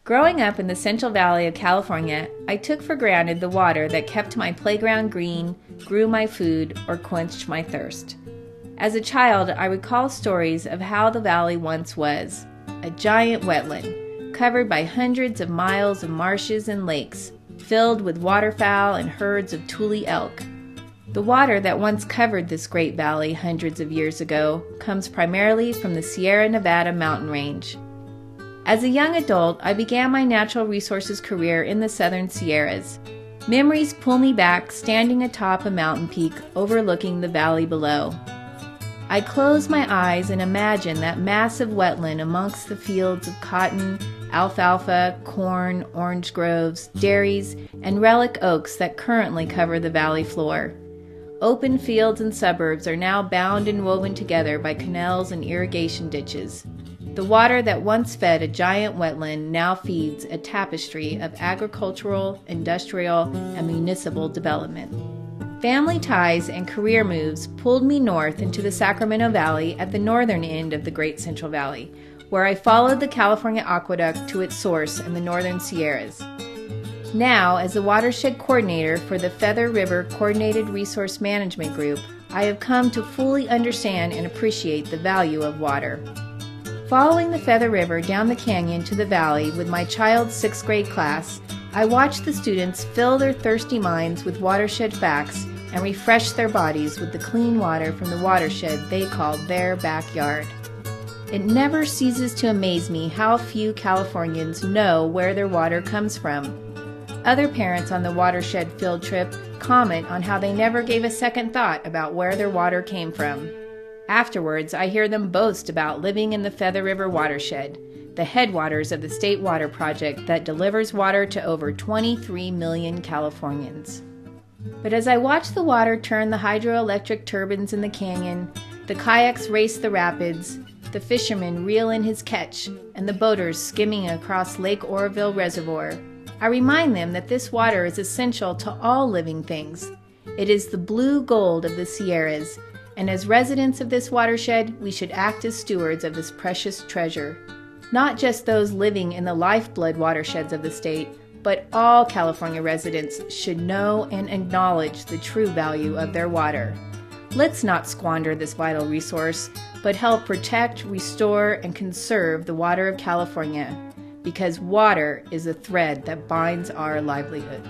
Growing up in the Central Valley of California, I took for granted the water that kept my playground green, grew my food, or quenched my thirst. As a child, I recall stories of how the valley once was, a giant wetland, covered by hundreds of miles of marshes and lakes, filled with waterfowl and herds of tule elk. The water that once covered this great valley hundreds of years ago comes primarily from the Sierra Nevada mountain range. As a young adult, I began my natural resources career in the southern Sierras. Memories pull me back standing atop a mountain peak overlooking the valley below. I close my eyes and imagine that massive wetland amongst the fields of cotton, alfalfa, corn, orange groves, dairies, and relic oaks that currently cover the valley floor. Open fields and suburbs are now bound and woven together by canals and irrigation ditches. The water that once fed a giant wetland now feeds a tapestry of agricultural, industrial, and municipal development. Family ties and career moves pulled me north into the Sacramento Valley at the northern end of the Great Central Valley, where I followed the California Aqueduct to its source in the northern Sierras. Now, as the watershed coordinator for the Feather River Coordinated Resource Management Group, I have come to fully understand and appreciate the value of water. Following the Feather River down the canyon to the valley with my child's 6th grade class, I watched the students fill their thirsty minds with watershed facts and refresh their bodies with the clean water from the watershed they called their backyard. It never ceases to amaze me how few Californians know where their water comes from. Other parents on the watershed field trip comment on how they never gave a second thought about where their water came from. Afterwards, I hear them boast about living in the Feather River watershed, the headwaters of the State Water Project that delivers water to over 23 million Californians. But as I watch the water turn the hydroelectric turbines in the canyon, the kayaks race the rapids, the fisherman reel in his catch, and the boaters skimming across Lake Oroville Reservoir, I remind them that this water is essential to all living things. It is the blue gold of the Sierras, and as residents of this watershed, we should act as stewards of this precious treasure. Not just those living in the lifeblood watersheds of the state, but all California residents should know and acknowledge the true value of their water. Let's not squander this vital resource, but help protect, restore, and conserve the water of California, because water is the thread that binds our livelihood.